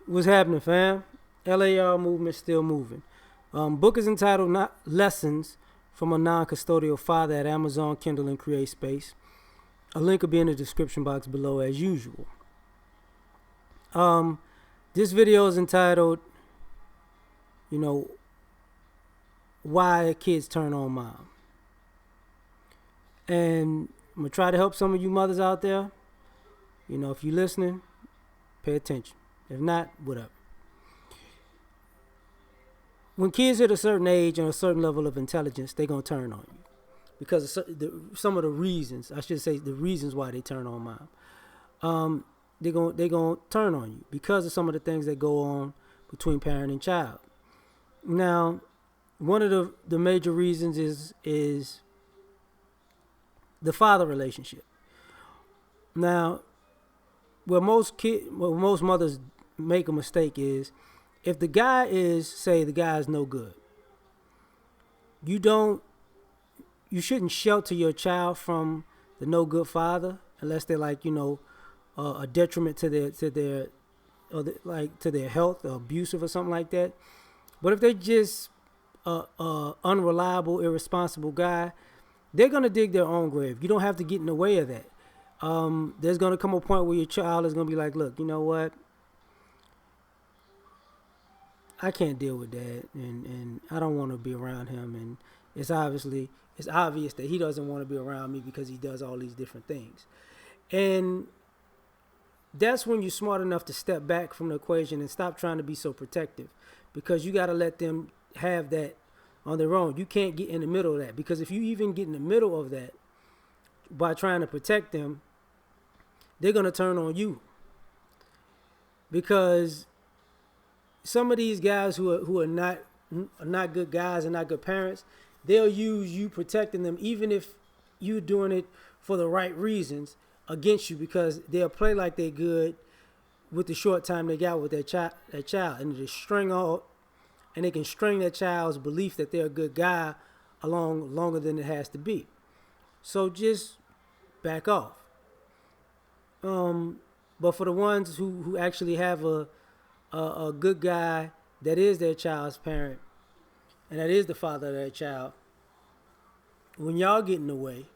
What's happening, fam? L.A.R. movement still moving. Book is entitled "Not Lessons from a Non-Custodial Father" at Amazon, Kindle, and Create Space. A link will be in the description box below as usual. Um, this video is entitled, you know, why kids turn on mom. And I'm going to try to help some of you mothers out there. You know, if you're listening, pay attention. If not, whatever. When kids hit a certain age and a certain level of intelligence, they're going to turn on you. Because of some of the reasons, I should say the reasons why they turn on mom. They're going to turn on you because of some of the things that go on between parent and child. Now, one of the major reasons is the father relationship. Now, where most mothers make a mistake is if the guy is no good, you shouldn't shelter your child from the no good father unless they're like, a detriment to their to their health or abusive or something like that. But if they're just a unreliable, irresponsible guy, they're gonna dig their own grave. You don't have to get in the way of that. There's gonna come a point where your child is gonna be like, look, you know what? I can't deal with that, and I don't want to be around him. And it's obvious that he doesn't want to be around me because he does all these different things. And that's when you're smart enough to step back from the equation and stop trying to be so protective, because you got to let them have that on their own. You can't get in the middle of that, because if you even get in the middle of that by trying to protect them, they're going to turn on you. Because some of these guys who are not good guys and not good parents, they'll use you protecting them, even if you're doing it for the right reasons, against you, because they'll play like they're good with the short time they got with their child, and they can string that child's belief that they're a good guy along longer than it has to be. So just back off. But for the ones who actually have a good guy that is their child's parent, and that is the father of their child, when y'all get in the way,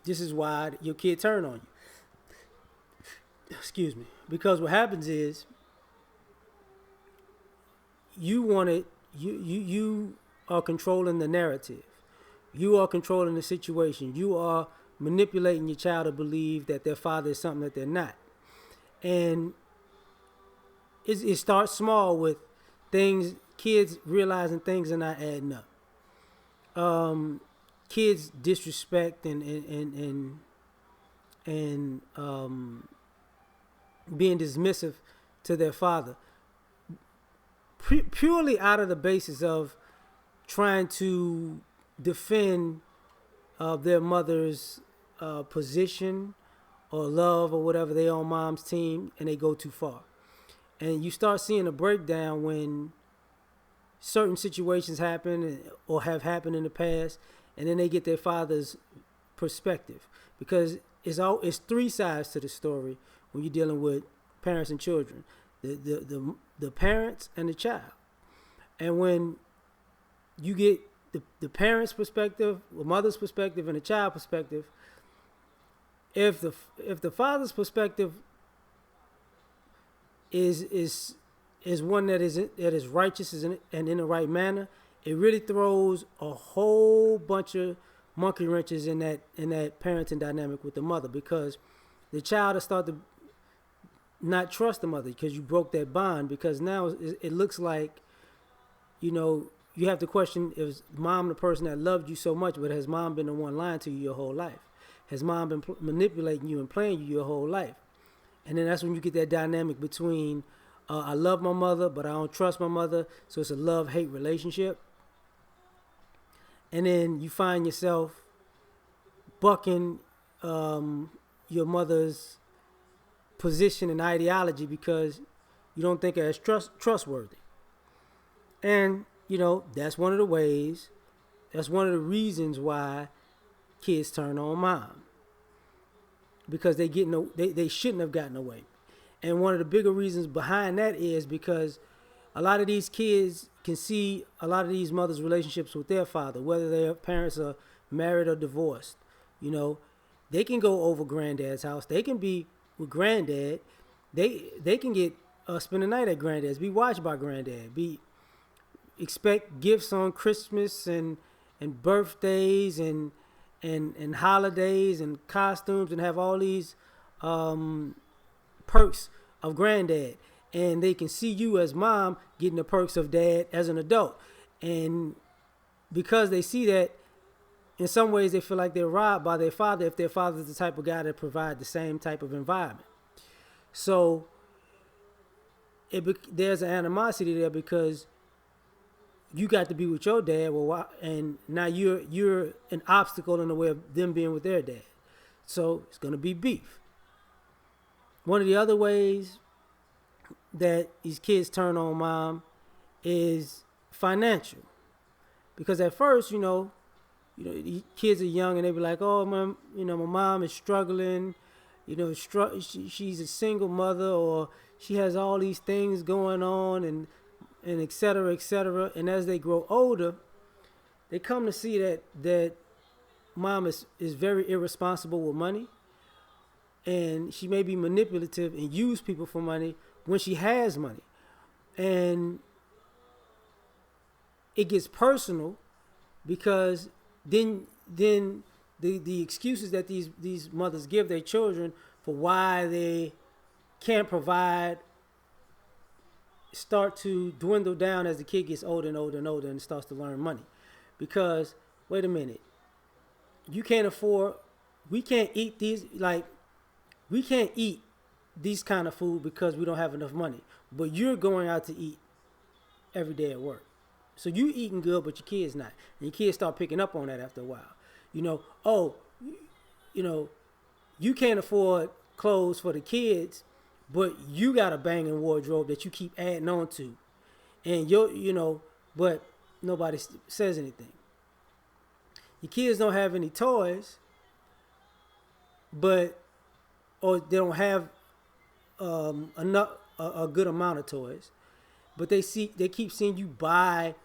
this is why your kid turn on you. Excuse me. Because what happens is you are controlling the narrative. You are controlling the situation. You are manipulating your child to believe that their father is something that they're not. And it starts small with kids realizing things are not adding up. Kids disrespect and being dismissive to their father, purely out of the basis of trying to defend their mother's position or love or whatever. They on mom's team and they go too far. And you start seeing a breakdown when certain situations happen or have happened in the past, and then they get their father's perspective. Because it's three sides to the story when you're dealing with parents and children. The parents and the child. And when you get the parents' perspective, the mother's perspective, and the child perspective, if the father's perspective is one that is righteous and in the right manner, it really throws a whole bunch of monkey wrenches in that parenting dynamic with the mother, because the child will start to not trust the mother because you broke that bond. Because now it looks like, you have to question, is mom the person that loved you so much, but has mom been the one lying to you your whole life? Has mom been manipulating you and playing you your whole life? And then that's when you get that dynamic between I love my mother, but I don't trust my mother, so it's a love-hate relationship. And then you find yourself bucking your mother's position and ideology because you don't think her as trustworthy. And, that's one of the ways, that's one of the reasons why kids turn on mom. Because they shouldn't have gotten away. And one of the bigger reasons behind that is because a lot of these kids can see a lot of these mothers' relationships with their father, whether their parents are married or divorced. You know, they can go over granddad's house. They can be with granddad. They can get spend the night at granddad's, be watched by granddad, be expect gifts on Christmas and birthdays and holidays and costumes and have all these perks of granddad, and they can see you as mom getting the perks of dad as an adult. And because they see that, in some ways they feel like they're robbed by their father if their father's the type of guy that provide the same type of environment. So there's an animosity there because you got to be with your dad, and now you're an obstacle in the way of them being with their dad. So it's gonna be beef. One of the other ways that these kids turn on mom is financial, because at first, the kids are young and they be like, "Oh, my mom is struggling. She's a single mother, or she has all these things going on, and et cetera, et cetera." And as they grow older, they come to see that mom is very irresponsible with money, and she may be manipulative and use people for money when she has money. And it gets personal because then the excuses that these mothers give their children for why they can't provide start to dwindle down as the kid gets older and older and older and starts to learn money. Because, wait a minute, we can't eat these kind of food because we don't have enough money. But you're going out to eat every day at work. So you eating good, but your kids not. And your kids start picking up on that after a while. You can't afford clothes for the kids, but you got a banging wardrobe that you keep adding on to. And but nobody says anything. Your kids don't have any toys, or they don't have enough a good amount of toys, but they keep seeing you buy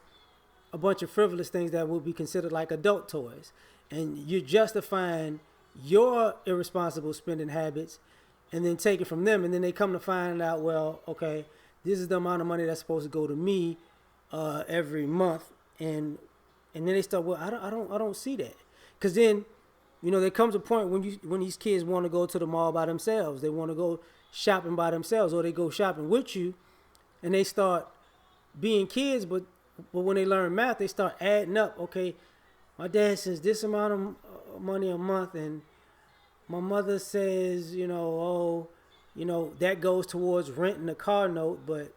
a bunch of frivolous things that would be considered like adult toys, and you're justifying your irresponsible spending habits, and then take it from them, and then they come to find out, well, okay, this is the amount of money that's supposed to go to me every month, and then they start, well, I don't see that, because then there comes a point when these kids want to go to the mall by themselves, they want to go shopping by themselves, or they go shopping with you, and they start being kids, but when they learn math, they start adding up. Okay, my dad says this amount of money a month, and my mother says, that goes towards renting a car note, but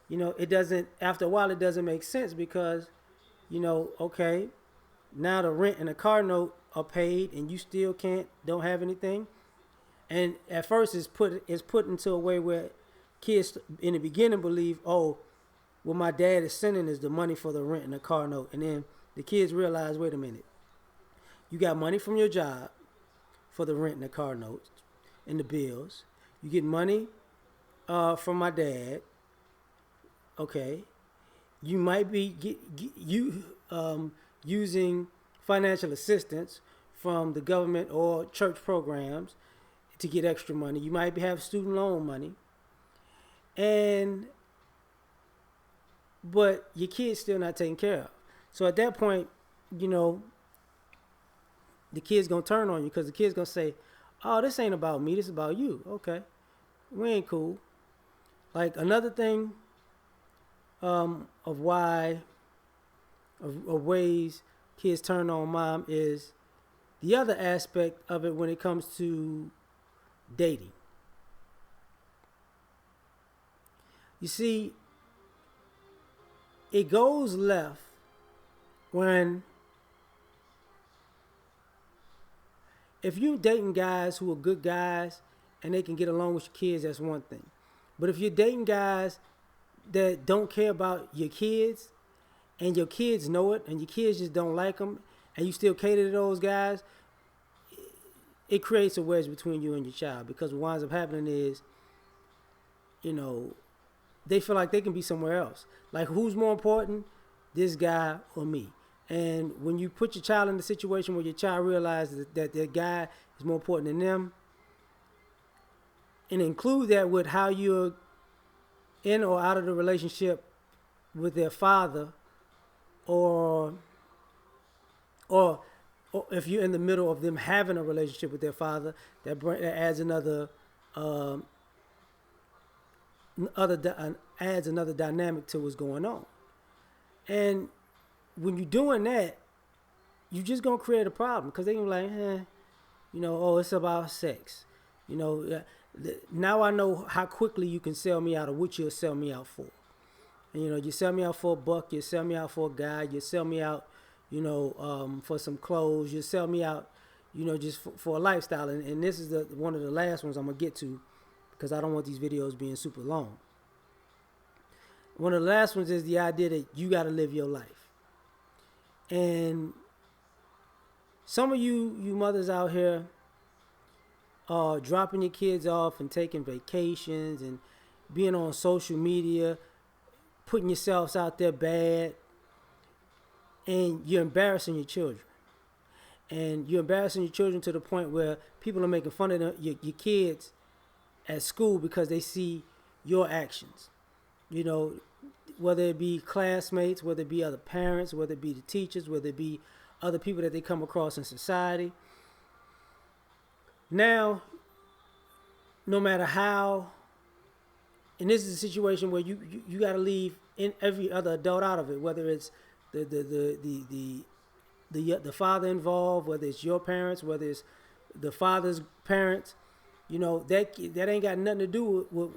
it doesn't. After a while, it doesn't make sense because, okay, now the rent and the car note are paid, and you still don't have anything. And at first, it's put into a way where kids in the beginning believe, oh, what my dad is sending is the money for the rent and the car note. And then the kids realize, wait a minute, you got money from your job for the rent and the car notes and the bills. You get money from my dad. Okay. You might be using financial assistance from the government or church programs to get extra money. You might have student loan money. But your kid's still not taken care of. So at that point, the kid's going to turn on you because the kid's going to say, oh, this ain't about me. This is about you. Okay. We ain't cool. Like another thing of ways kids turn on mom is the other aspect of it when it comes to dating. You see, it goes left when if you're dating guys who are good guys and they can get along with your kids, that's one thing. But if you're dating guys that don't care about your kids and your kids know it and your kids just don't like them and you still cater to those guys, it creates a wedge between you and your child, because what winds up happening is you know, they feel like they can be somewhere else. Like, who's more important, this guy or me? And when you put your child in the situation where your child realizes that their guy is more important than them, and include that with how you're in or out of the relationship with their father, or or or if you're in the middle of them having a relationship with their father, that adds another um, adds another dynamic to what's going on. And when you're doing that, you're just gonna create a problem because they can be like, oh, it's about sex. Now I know how quickly you can sell me out or what you'll sell me out for. And, you sell me out for a buck, you sell me out for a guy, you sell me out, for some clothes, you sell me out, just for a lifestyle. And this is one of the last ones I'm gonna get to because I don't want these videos being super long. One of the last ones is the idea that you got to live your life. And some of you mothers out here are dropping your kids off and taking vacations and being on social media, putting yourselves out there bad, and you're embarrassing your children. And you're embarrassing your children to the point where people are making fun of your kids at school because they see your actions. Whether it be classmates, whether it be other parents, whether it be the teachers, whether it be other people that they come across in society. Now, no matter how, and this is a situation where you got to leave in every other adult out of it, whether it's the father involved, whether it's your parents, whether it's the father's parents. That ain't got nothing to do with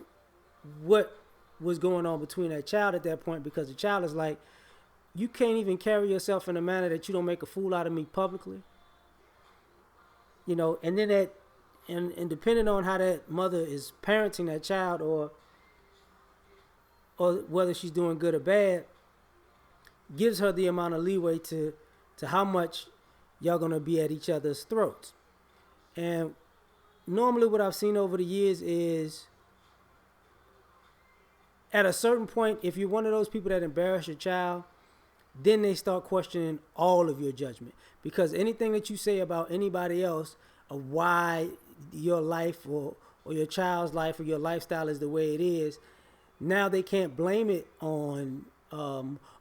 what was going on between that child at that point, because the child is like, you can't even carry yourself in a manner that you don't make a fool out of me publicly. And then and depending on how that mother is parenting that child, or whether she's doing good or bad, gives her the amount of leeway to how much y'all gonna be at each other's throats. And normally what I've seen over the years is, at a certain point, if you're one of those people that embarrass your child, then they start questioning all of your judgment. Because anything that you say about anybody else, of why your life or your child's life or your lifestyle is the way it is, now they can't blame it on,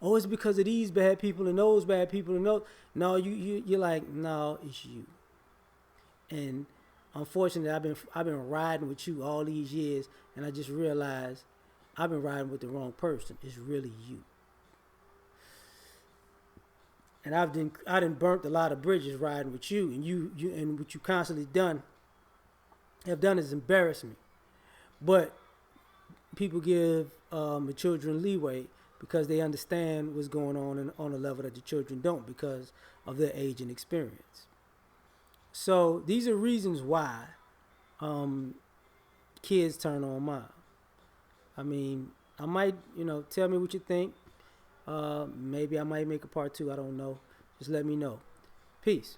it's because of these bad people and those bad people and those. No, you're like, no, it's you. And unfortunately, I've been riding with you all these years, and I just realized I've been riding with the wrong person. It's really you. And I done burnt a lot of bridges riding with you, and what you constantly have done is embarrass me. But people give the children leeway because they understand what's going on a level that the children don't because of their age and experience. So these are reasons why kids turn on mom. I mean, I might, tell me what you think. Maybe I might make a part 2. I don't know. Just let me know. Peace.